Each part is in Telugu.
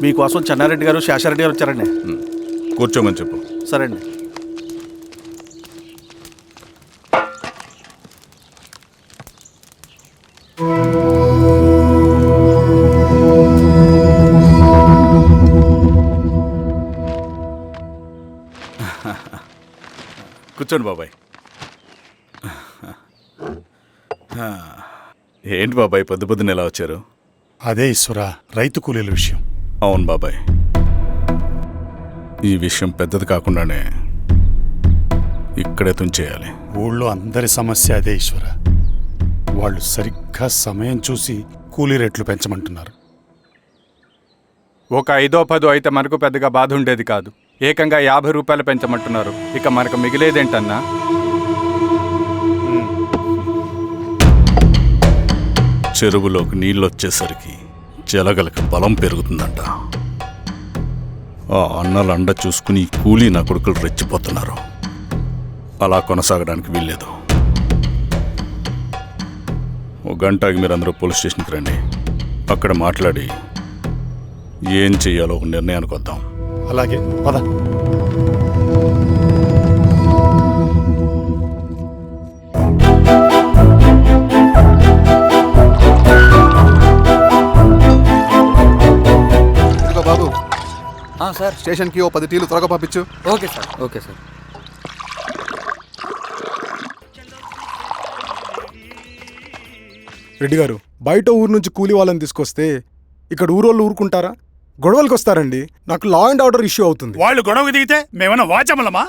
మీకోసం చెన్నారెడ్డి గారు శేషారెడ్డి గారు వచ్చారండి. కూర్చోమని చెప్పు. సరే అండి. కూర్చోండి బాబాయ్. ఏంటి బాబాయ్ పొద్దున ఎలా వచ్చారు? అదే ఈశ్వర, రైతు కూలీల విషయం. అవును బాబాయ్, ఈ విషయం పెద్దది కాకుండానే ఇక్కడే తుంచేయాలి. ఊళ్ళో అందరి సమస్య అదే ఈశ్వర. వాళ్ళు సరిగ్గా సమయం చూసి కూలీ రేట్లు పెంచమంటున్నారు. ఒక 5-10 అయితే మనకు పెద్దగా బాధ ఉండేది కాదు. ఏకంగా 50 రూపాయలు పెంచమంటున్నారు. ఇక మనకు మిగిలేదేంటన్నా? చెరువులోకి నీళ్ళు వచ్చేసరికి జలగలకు బలం పెరుగుతుందంట. ఆ అన్నల అండ చూసుకుని కూలీ నా కొడుకులు రెచ్చిపోతున్నారు. అలా కొనసాగడానికి వీల్లేదు. ఓ గంటకి మీరందరూ పోలీస్ స్టేషన్కి రండి. అక్కడ మాట్లాడి ఏం చెయ్యాలో ఒక నిర్ణయానికి వద్దాం. అలాగే పద. బాబు సార్, స్టేషన్కి ఓ 10 టీలు త్వరగా పంపించు. Okay sir. Okay sir. Reddy గారు, బయట ఊరు నుంచి కూలి వాళ్ళని తీసుకొస్తే ఇక్కడ ఊరోళ్ళు ఊరుకుంటారా? గొడవలకు వస్తారండి. నాకు లా అండ్ ఆర్డర్ ఇష్యూ అవుతుంది. వాళ్ళు గొడవకు దిగితే మేమన్నా వాచమలమా?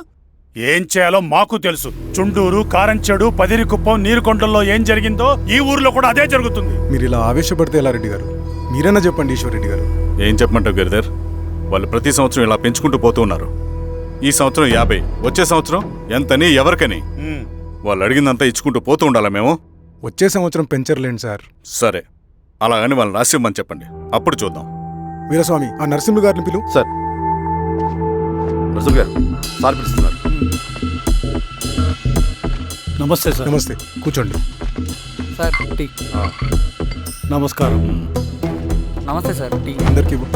ఏం చేయాలో మాకు తెలుసు. చుండూరు, కారంచెడు, పదిరికుప్పం, నీరుకొండల్లో ఏం జరిగిందో ఈ ఊర్లో కూడా అదే జరుగుతుంది. మీరు ఇలా ఆవేశపడితే ఎలా రెడ్డి గారు? మీరైనా చెప్పండి ఈశ్వర్ రెడ్డి గారు. ఏం చెప్పమంటావు గిరిధర్? వాళ్ళు ప్రతి సంవత్సరం ఇలా పెంచుకుంటూ పోతూ ఉన్నారు. ఈ సంవత్సరం 50, వచ్చే సంవత్సరం ఎంతని, ఎవరికని? వాళ్ళు అడిగిందంతా ఇచ్చుకుంటూ పోతూ ఉండాలా మేము? వచ్చే సంవత్సరం పెంచర్లేండి సార్. సరే, అలాగని వాళ్ళని రాసిమ్మని చెప్పండి, అప్పుడు చూద్దాం. వీరస్వామి, ఆ నరసింహ గారిని పిలు. సార్, రసూల్ గారు సార్ పిలుస్తున్నారు. నమస్తే సార్. నమస్తే, కూర్చోండి. Sir tea. నమస్కారం. నమస్తే సార్. టీ అందరికీ ఇవ్వు.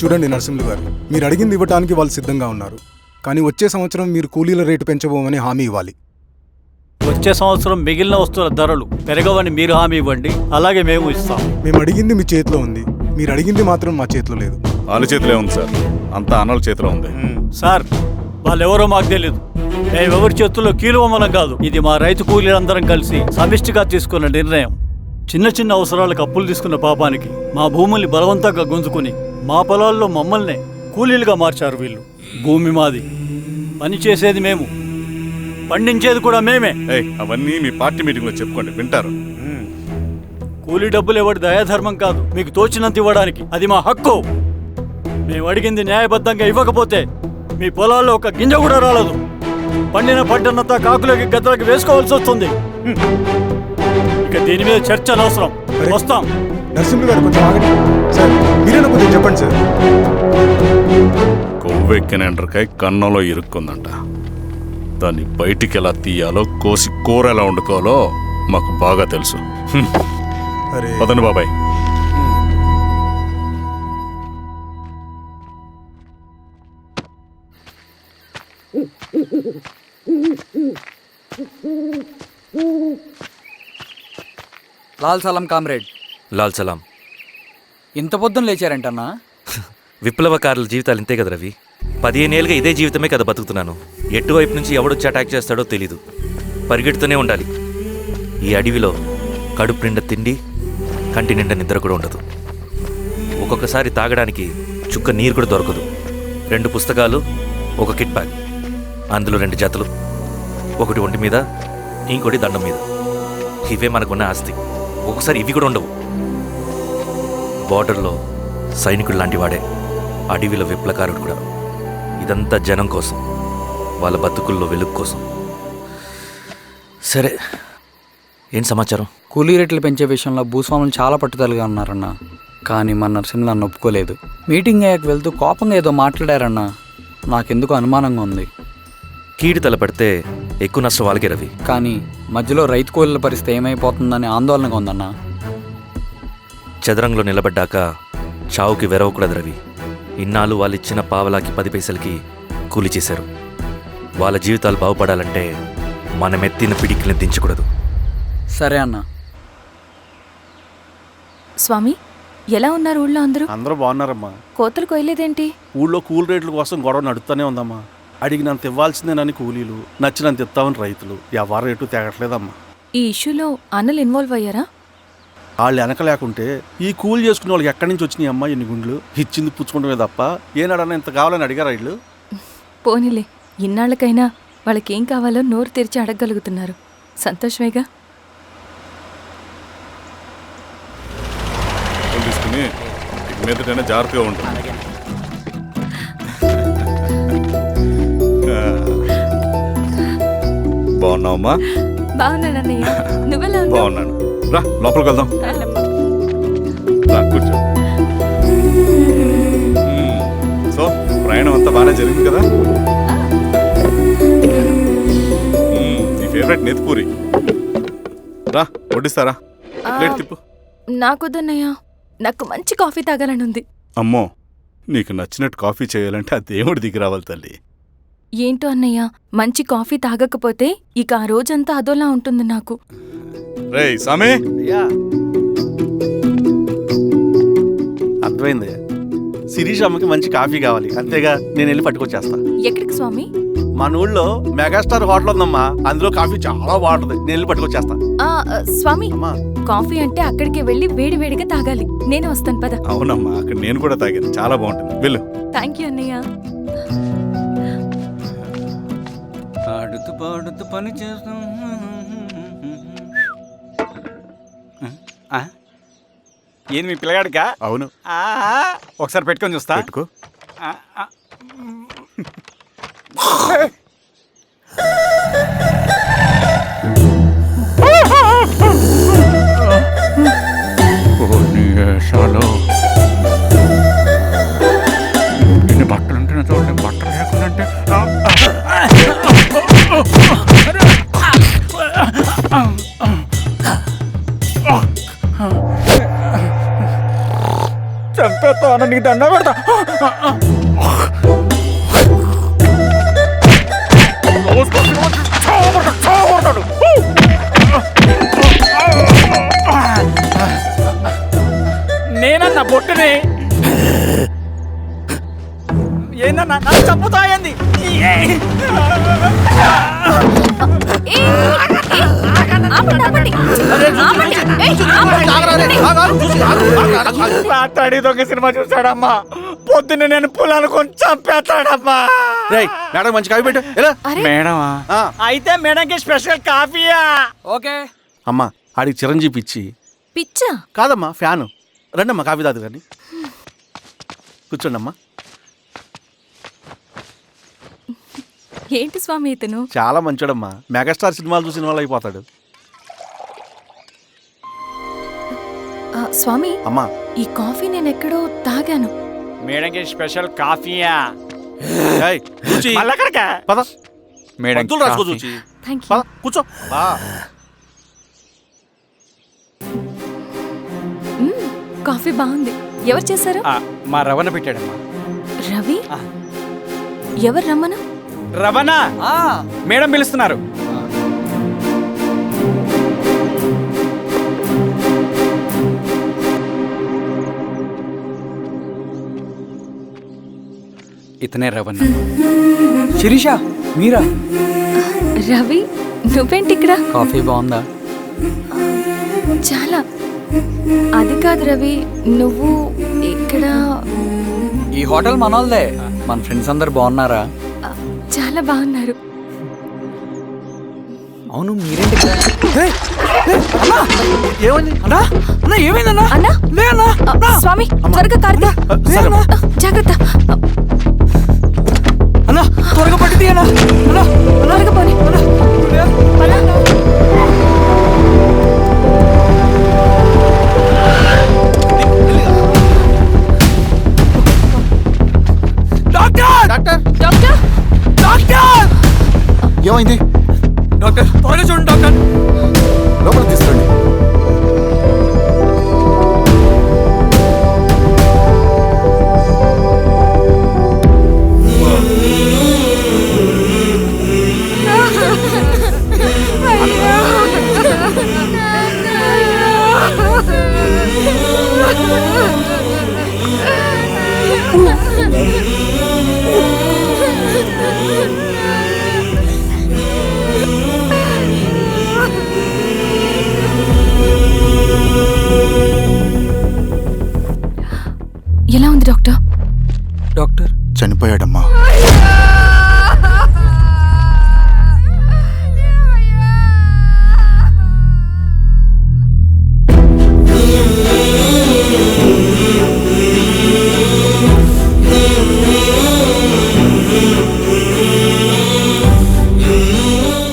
చూడండి నరసింహులు గారు, మీరు అడిగింది ఇవ్వటానికి వాళ్ళు సిద్ధంగా ఉన్నారు. కానీ వచ్చే సంవత్సరం మీరు కూలీల రేటు పెంచబోమని హామీ ఇవ్వాలి. వచ్చే సంవత్సరం మిగిలిన వస్తువుల ధరలు పెరగవని మీరు హామీ ఇవ్వండి, అలాగే మేము ఇస్తాం. మేము అడిగింది మీ చేతిలో ఉంది, మీరు అడిగింది మాత్రం మా చేతిలో లేదు. వాళ్ళ చేతిలో ఉంది సార్, అంతా అన్నల చేతిలో ఉంది. సార్, వాళ్ళెవరో మాకు తెలియదు. మేమెవరి చేతుల్లో కీలువమనం కాదు. ఇది మా రైతు కూలీలందరం కలిసి సమిష్టిగా తీసుకున్న నిర్ణయం. చిన్న చిన్న అవసరాలకు అప్పులు తీసుకున్న పాపానికి మా భూముల్ని బలవంతంగా గుంజుకుని మా పొలాల్లో మమ్మల్నే కూలీలుగా మార్చారు వీళ్ళు. భూమి మాది, పని చేసేది మేము, పండించేది కూడా మేమే. అవన్నీ మీ పార్టీ మీటింగ్లో చెప్పుకోండి, వింటారు. కూలీ డబ్బులు ఎవరి దయాధర్మం కాదు, మీకు తోచినంత ఇవ్వడానికి అది మా హక్కు. మేము అడిగింది న్యాయబద్ధంగా ఇవ్వకపోతే మీ పొలాల్లో ఒక గింజ కూడా రాలదు. పండిన పంటనంతా కాకులకి గద్దలకి వేసుకోవాల్సి వస్తుంది. ఇక దీని మీద చర్చ అనవసరం. వస్తాం. నరసింహులు గారు కొంచెం ఆగండి సార్. మీరైనా కొంచెం చెప్పండి సార్. కొవ్వెక్కిన ఎండ్రకాయ కన్నంలో ఇరుక్కుందంట. దాన్ని బయటికి ఎలా తీయాలో, కోసి కూర ఎలా వండుకోవాలో మాకు బాగా తెలుసు. పదండి బాబాయ్. లాల్ సలాం కామ్రేడ్. లాల్ సలాం. ఇంత పొద్దున లేచారంటన్నా? విప్లవకారుల జీవితాలు ఇంతే కదా రవి. 15 ఏళ్ళుగా ఇదే జీవితమే కదా బతుకుతున్నాను. ఎటువైపు నుంచి ఎవడొచ్చి అటాక్ చేస్తాడో తెలీదు. పరిగెడుతూనే ఉండాలి. ఈ అడవిలో కడుపు నిండా తిండి, కంటి నిండా నిద్ర కూడా ఉండదు. ఒక్కొక్కసారి తాగడానికి చుక్క నీరు కూడా దొరకదు. 2 పుస్తకాలు, ఒక కిట్ బ్యాగ్, అందులో 2 జతలు, ఒకటి ఒంటి మీద, ఇంకోటి దండం మీద. ఇవే మనకున్న ఆస్తి. ఒక్కొక్కసారి ఇవి కూడా ఉండవు. బార్డర్లో సైనికుడు లాంటి వాడే, అడవిలో విప్లవకారుడు కూడా. ఇదంతా జనం కోసం, వాళ్ళ బతుకుల్లో వెలుగు కోసం. సరే, ఏం సమాచారం? కూలీ రేట్లు పెంచే విషయంలో భూస్వాములు చాలా పట్టుదలగా ఉన్నారన్న. కానీ మన నరసింహ అన్న ఒప్పుకోలేదు. మీటింగ్ అయ్యాక వెళ్తూ కోపంగా ఏదో మాట్లాడారన్న. నాకెందుకు అనుమానంగా ఉంది. కీడు తలపడితే ఎక్కువ నష్టం వాళ్ళకే రవి. కానీ మధ్యలో రైతు కూలీల పరిస్థితి ఏమైపోతుందని ఆందోళనగా ఉందన్న. చదరంగంలో నిలబడ్డాక చావుకి వెరవకూడదు రవి. ఇన్నాళ్ళు వాళ్ళు ఇచ్చిన పావలాకి 10 పైసలకి కూలి చేశారు. వాళ్ళ జీవితాలు బాగుపడాలంటే మనమెత్తిన పిడికిని దించకూడదు. సరే అన్న. స్వామి, ఎలా ఉన్నారు ఊళ్ళో అందరూ? అందరూ బాగున్నారమ్మా. కోతలు కొయ్యలేదేంటి? ఊళ్ళో కూలి రేట్ల కోసం గొడవ నడుస్తూనే ఉందమ్మా. అడిగినంత ఇవ్వాల్సిందేనని కూలీలు, నచ్చినంత ఇస్తామని రైతులు. ఎవరు రేటు తేగట్లేదమ్మా. ఈ ఇష్యూలో అన్నలు ఇన్వాల్వ్ అయ్యారా? వాళ్ళు వెనక లేకుంటే ఈ కూలి చేసుకునే వాళ్ళకి ఎక్కడి నుంచి వచ్చినాయి అమ్మా ఎన్ని గుండ్లు? ఇచ్చింది పుచ్చుకుంటమే తప్ప ఏనాడన్నా ఇంత కావాలని అడిగారా వీళ్ళు? పోనీలే, ఇన్నాళ్ళకైనా వాళ్ళకేం కావాలో నోరు తెరిచి అడగగలుగుతున్నారు. సంతోషమేగా. తీసుకుని ఇక మీదటైనా జాగ్రత్తగా ఉంటుంది. బాగున్నావమ్మా? బాగున్నానన్నయ్య, నువ్వెలా ఉన్నావు? బాగున్నాను. రా లోపలికి వెళ్దాం. రా కూర్చో. సో ప్రయాణం అంతా బాగానే జరిగింది కదా? నీ ఫేవరెట్ నెత్తిపూరి. రా వడ్డిస్తారా? ప్లేట్ తిప్పు. నాకొద్దన్నయ్య, నాకు మంచి కాఫీ తాగాలని ఉంది. అమ్మో, నీకు నచ్చినట్టు కాఫీ చేయాలంటే ఆ దేవుడి దిగి రావాలి తల్లి. ఏంటో అన్నయ్య, మంచి కాఫీ తాగకపోతే ఇక ఆ రోజంతా అదోలా ఉంటుంది నాకు. రేయ్ సామే, అయ్యా అర్థమైంది. శిరీష్ అమ్మకి మంచి కాఫీ కావాలి, అంతేగా నేను వెళ్ళి పట్టుకొచ్చేస్తా. ఎక్కడికి స్వామి? మన ఊళ్ళో మెగాస్టార్ హోటల్ ఉందమ్మా, అందులో కాఫీ చాలా బాగుంటుంది. నేను వెళ్ళి పట్టుకొచ్చేస్తా. స్వామి, అమ్మా కాఫీ అంటే అక్కడికి వెళ్ళి వేడి వేడిగా తాగాలి. నేను వస్తాను పద. అవునమ్మా, అక్కడ నేను కూడా తాగాను, చాలా బాగుంటుంది. వెళ్ళు. థ్యాంక్ యూ అన్నయ్య. ఆడుతూ పాడుతూ పని చేస్తాం. ఏంది మీ పిల్లగాడికా? అవును. ఒకసారి పెట్టుకొని చూస్తా. పెట్టుకో. ఇన్ని బట్టలు ఉంటే చూడండి, బట్టలు లేకుండా చంపేస్తా. నీకు దండ పెడతా. నేనన్నా బొట్టుని ఏందన్నా నన్ను చంపుతాయంది. రాత్రి దొంగ సినిమా చూసాడమ్మా, పొద్దున్న నేను పొలాన్ని కొంచెం చంపేస్తాడమ్మా. మేడం మంచి కాఫీ పెట్టు. మేడమా? అయితే మేడంకి స్పెషల్ కాఫీయా? ఓకే. అమ్మా ఆడికి చిరంజీవి పిచ్చి. పిచ్చా? కాదమ్మా, ఫ్యాను. రండమ్మా కాఫీ తాదు కానీ. కూర్చోండి అమ్మా. ఏంటి స్వామి ఇతను? చాలా మంచోడమ్మా, మెగాస్టార్ సినిమాలు చూసిన వాళ్ళు అయిపోతాడు. స్వామి, అమ్మా ఈ కాఫీ నేను ఎక్కడో తాగాను. మేడంకి స్పెషల్ కాఫీయా? పద మేడం రాసుకో చూచి. Thank you. పద కూర్చో. కాఫీ బాగుంది. ఎవరు చేశారు? మా రవణ పెట్టాడమ్మా. రవి? ఎవరు రమ్మను? రవణ మేడం పిలుస్తున్నారు. ఇతనే రవణ. శిరీష, మీరా? రవి, నువ్వేంటి ఇక్కడ? కాఫీ బాగుందా? చాలా. అది కాదు రవి, నువ్వు ఇక్కడ? ఈ హోటల్ మనోల్దే. మన ఫ్రెండ్స్ అందరు బాగున్నారా? చాలా బాగున్నారు. అవును, మీరేంటి ఇక్కడ? ఏమైంది అన్నా, ఏమైందన్నా? అన్నా, లే అన్నా. స్వామి త్వరగా కార్తీ. జాగ్రత్త అన్నా, త్వరగా పట్టి అన్నా. త్వరగా పోనీ. ఏమైంది? డాక్టర్ త్వరగా చూడండి. డాక్టర్ లోపల తీసుకురండి. ఏమైంది డాక్టర్? డాక్టర్ చనిపోయాడమ్మా.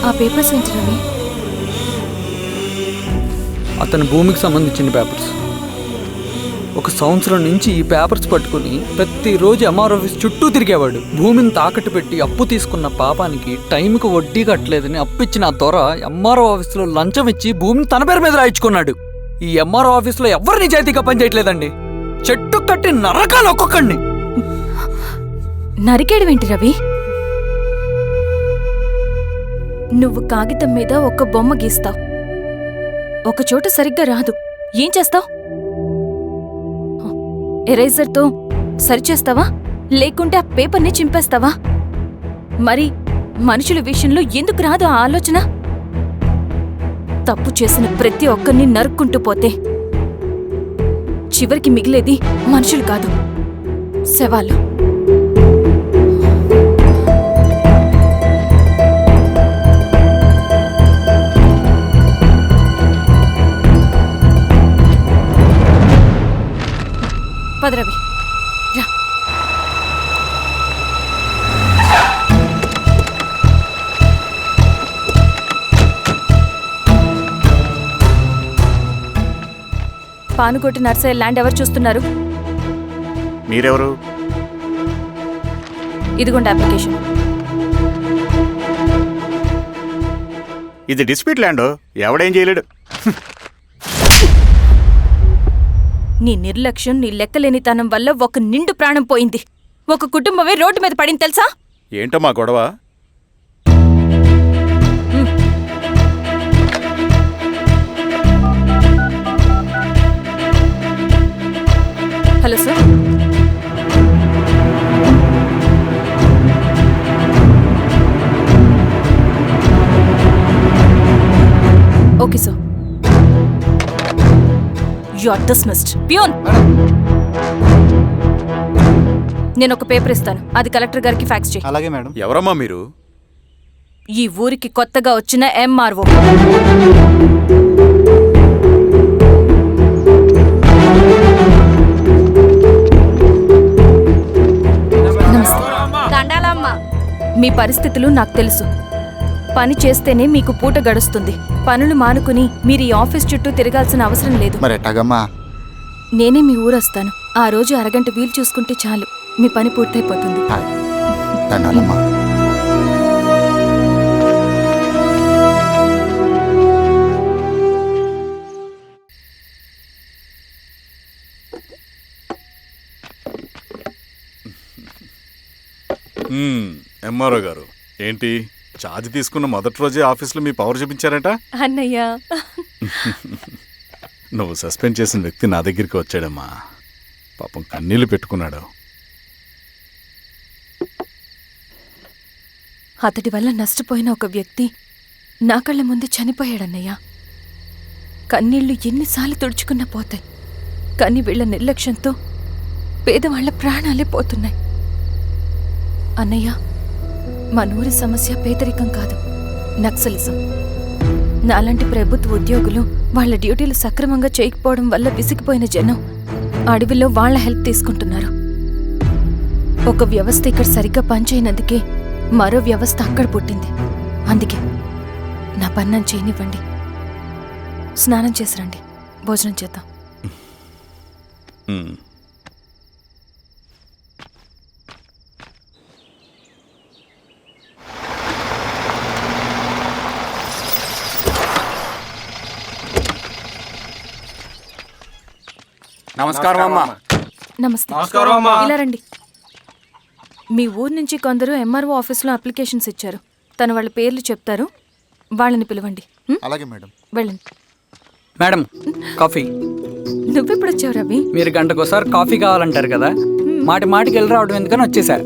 ఆ పేపర్స్ ఏంటి రవి? అతని భూమికి సంబంధించిన పేపర్స్. ఒక సంవత్సరం నుంచి ఈ పేపర్స్ పట్టుకుని ప్రతిరోజు ఎంఆర్ ఆఫీస్ చుట్టూ తిరిగేవాడు. భూమిని తాకట్టు పెట్టి అప్పు తీసుకున్న పాపానికి టైంకి వడ్డీ కట్టలేదని అప్పిచ్చిన ఆ దొర ఎంఆర్ఓ ఆఫీస్లో లంచం ఇచ్చి భూమిని తన పేరు మీద రాయించుకున్నాడు. ఈ ఎంఆర్ఓ ఆఫీస్లో ఎవరు నిజాయితీగా పనిచేయట్లేదండి. చెట్టు కట్టి నరకాలు ఒక్కొక్కడిని. నరికేయడమేంటి రవి? నువ్వు కాగితం మీద ఒక బొమ్మ గీస్తావు, ఒక చోట సరిగ్గా రాదు, ఏం చేస్తావు? ఎరేజర్తో సరిచేస్తావా, లేకుంటే ఆ పేపర్ని చింపేస్తావా? మరి మనుషుల విషయంలో ఎందుకు రాదు ఆ ఆలోచన? తప్పు చేసిన ప్రతి ఒక్కరిని నరుక్కుంటూ పోతే చివరికి మిగిలేది మనుషులు కాదు, శవాలు. పదరవి రా. పానుకోటి నర్సయ్య ల్యాండ్ ఎవరు చూస్తున్నారు? మీరెవరు? ఇదిగోండి అప్లికేషన్. ఇది డిస్ప్యూట్ ల్యాండ్, ఎవడేం చేయలేడు. నీ నిర్లక్ష్యం, నీ లెక్కలేనితనం వల్ల ఒక నిండు ప్రాణం పోయింది. ఒక కుటుంబమే రోడ్డు మీద పడింది తెలుసా? ఏంటో మా గొడవ? Hello sir. Okay sir. You are dismissed. Peon, నేను ఒక పేపర్ ఇస్తాను, అది కలెక్టర్ గారికి ఫ్యాక్స్ చేయి. అలాగే మేడం. ఎవరమ్మా మీరు? ఈ ఊరికి కొత్తగా వచ్చిన ఎంఆర్ఓ. నమస్తే. మీ పరిస్థితులు నాకు తెలుసు. పని చేస్తేనే మీకు పూట గడుస్తుంది. పనులు మానుకుని మీరు ఈ ఆఫీస్ చుట్టూ తిరగాల్సిన అవసరం లేదు. మరి ఎట్టాగమ్మా? నేనే మీ ఊరొస్తాను. ఆ రోజు అరగంట వీలు చూసుకుంటే చాలు, మీ పని పూర్తయిపోతుంది. దండాలమ్మా. ఎంఆర్ఓ గారు, ఏంటి ఛార్జ్ తీసుకున్న మొదటి రోజే ఆఫీస్లో మీ పవర్ చూపించారట? అన్నయ్య, నువ్వు సస్పెండ్ చేసిన వ్యక్తి నా దగ్గరికి వచ్చాడమ్మా. పాపం కన్నీళ్లు పెట్టుకున్నాడు. అతడి వల్ల నష్టపోయిన ఒక వ్యక్తి నా కళ్ళ ముందు చనిపోయాడన్నయ్య. కన్నీళ్లు ఎన్నిసార్లు తుడుచుకున్నా పోతాయి, కానీ వీళ్ల నిర్లక్ష్యంతో పేదవాళ్ల ప్రాణాలే పోతున్నాయి. అన్నయ్య, మనూరి సమస్య పేదరికం కాదు, నక్సలిజం. నాలాంటి ప్రభుత్వ ఉద్యోగులు వాళ్ళ డ్యూటీలు సక్రమంగా చేయకపోవడం వల్ల విసిగిపోయిన జనం అడవిలో వాళ్ల హెల్ప్ తీసుకుంటున్నారు. ఒక వ్యవస్థ ఇక్కడ సరిగ్గా పనిచేయనందుకే మరో వ్యవస్థ అక్కడ పుట్టింది. అందుకే నా పన్నం చేయనివ్వండి, స్నానం చేసిరండి, భోజనం చేద్దాం. నమస్కారం అమ్మా. నమస్తే. ఇలా రండి. మీ ఊరు నుంచి కొందరు ఎంఆర్ఓ ఆఫీస్లో అప్లికేషన్స్ ఇచ్చారు. తను వాళ్ళ పేర్లు చెప్తారు, వాళ్ళని పిలవండి. అలాగే మేడం. వెళ్ళండి. Madam, coffee. నువ్వెప్పుడు వచ్చావు రవి? మీరు గంటకోసారి కాఫీ కావాలంటారు కదా, మాటి మాటికి వెళ్ళి రావడం ఎందుకని వచ్చేసా.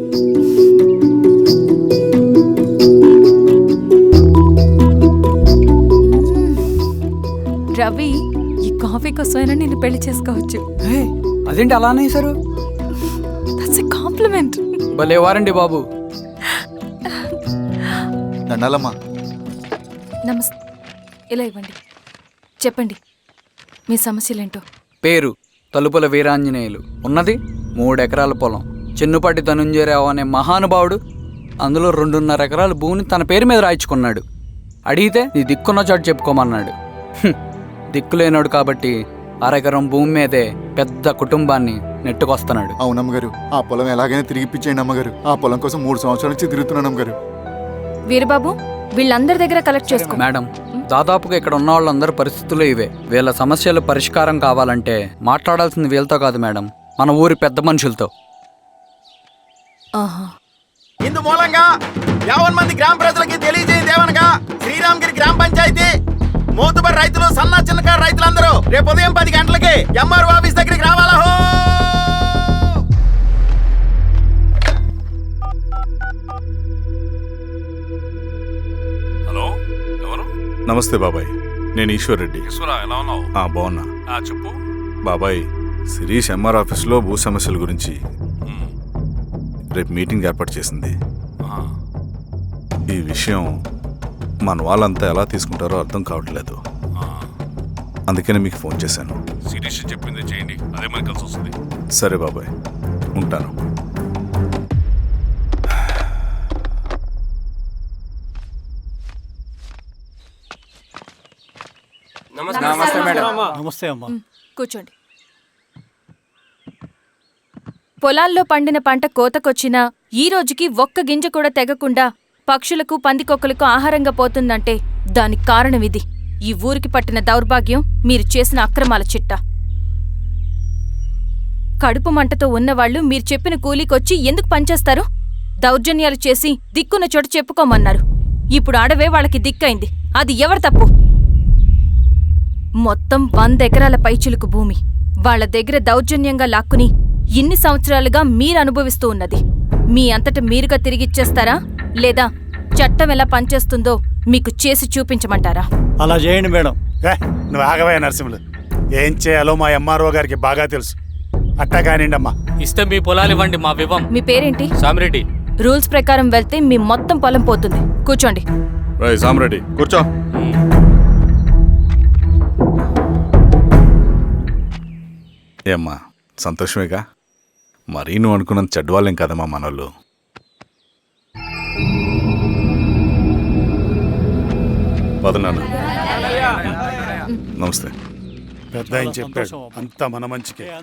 రవి, ఈ కాఫీ కోసమైనా నేను పెళ్లి చేసుకోవచ్చు. అదేంటి అలానే సారు? కాంప్లిమెంట్. భలే వారండి బాబు. దండాలమ్మా. నమస్తే. ఇలా ఇవ్వండి. చెప్పండి మీ సమస్యలేంటో. పేరు తలుపుల వీరాంజనేయులు. ఉన్నది 3 ఎకరాల పొలం. చెన్నుపాటి ధనుంజయరావు అనే మహానుభావుడు అందులో 2.5 ఎకరాల భూమిని తన పేరు మీద రాయించుకున్నాడు. అడిగితే నీ దిక్కున్న చోటు చెప్పుకోమన్నాడు. దిక్కులేనాడు కాబట్టి 1/2 ఎకరం భూమి మీదే పెద్ద కుటుంబాన్ని నెట్టుకొస్తున్నాడు. అవునమ్మగారు, ఆ పొలం ఎలాగైనా తిరిగి ఇప్పించేయండి అమ్మగారు. ఆ పొలం కోసం 3 సంవత్సరాల నుంచి తిరుగుతున్నాను అమ్మగారు. వీరబాబు, వీళ్ళందరి దగ్గర కలెక్ట్ చేసుకో. మేడం, దాదాపుగా ఇక్కడ ఉన్న వాళ్ళందరి పరిస్థితులు ఇవే. వీళ్ళ సమస్యలు పరిష్కారం కావాలంటే మాట్లాడాల్సింది వీళ్ళతో కాదు మేడం, మన ఊరి పెద్ద మనుషులతో. ఆహా. ఇందు మూలంగా 50 మంది గ్రామ ప్రజలకి తెలియజేయదేవనగా శ్రీరామగిరి గ్రామ పంచాయతీ మోతుబరి రైతులు, సన్న చిన్నకారు రైతులందరూ రేపు ఉదయం 10 గంటలకి ఎంఆర్ఓ ఆఫీస్ దగ్గరికి రావాలా. హలో, ఎవరు? నమస్తే బాబాయ్, నేను ఈశ్వర్ రెడ్డి. ఎలా ఉన్నావు? బాగున్నా. చెప్పు. బాబాయ్, శిరీష్ ఎంఆర్ ఆఫీస్లో భూ సమస్యల గురించి రేపు మీటింగ్ ఏర్పాటు చేసింది. ఈ విషయం మన వాళ్ళంతా ఎలా తీసుకుంటారో అర్థం కావట్లేదు. అందుకనే మీకు ఫోన్ చేశాను. శిరీష్ చెప్పింది చేయండి, అదే మనకు కలిసి వస్తుంది. సరే బాబాయ్, ఉంటాను. నమస్తే మేడం. నమస్తే అమ్మా. కూర్చోండి. పొలాల్లో పండిన పంట కోతకొచ్చినా ఈ రోజుకి ఒక్క గింజ కూడా తెగకుండా పక్షులకు, పందికొక్కలకు ఆహారంగా పోతుందంటే దానికి కారణం ఇది. ఈ ఊరికి పట్టిన దౌర్భాగ్యం మీరు చేసిన అక్రమాల చిట్టా. కడుపు మంటతో ఉన్నవాళ్లు మీరు చెప్పిన కూలీకొచ్చి ఎందుకు పనిచేస్తారు? దౌర్జన్యాలు చేసి దిక్కున్న చోట చెప్పుకోమన్నారు. ఇప్పుడు అడవే వాళ్ళకి దిక్కైంది. అది ఎవరి తప్పు? మొత్తం 100 ఎకరాల పైచిలుకు భూమి వాళ్ల దగ్గర దౌర్జన్యంగా లాక్కుని ఇన్ని సంవత్సరాలుగా మీరు అనుభవిస్తూ ఉన్నది. మీ అంతట మీరుగా తిరిగిచ్చేస్తారా, లేదా చట్టం ఎలా పనిచేస్తుందో మీకు చేసి చూపించమంటారా? అలా చేయండి మేడం. నువ్వు ఆగవే నరసింహులు. ఏం చేయాలో మా ఎంఆర్ఓ గారికి బాగా తెలుసు. అట్టా కానివ్వండి అమ్మా. ఇస్తే మీ పొలాలు ఇవ్వండి, మా వివం. మీ పేరేంటి? సామిరెడ్డి. రూల్స్ ప్రకారం వెళ్తే మీ మొత్తం పొలం పోతుంది. కూర్చోండి. సామిరెడ్డి కూర్చో. ఏమ్మా, సంతోషమేగా? మరీ నువ్వు అనుకున్నంత చెడ్డవాళ్ళేం కదమ్మా మనోళ్ళు. వదనాను. నమస్తే. పెద్ద ఆయన చెప్పాడు, అంతా మన మంచికే.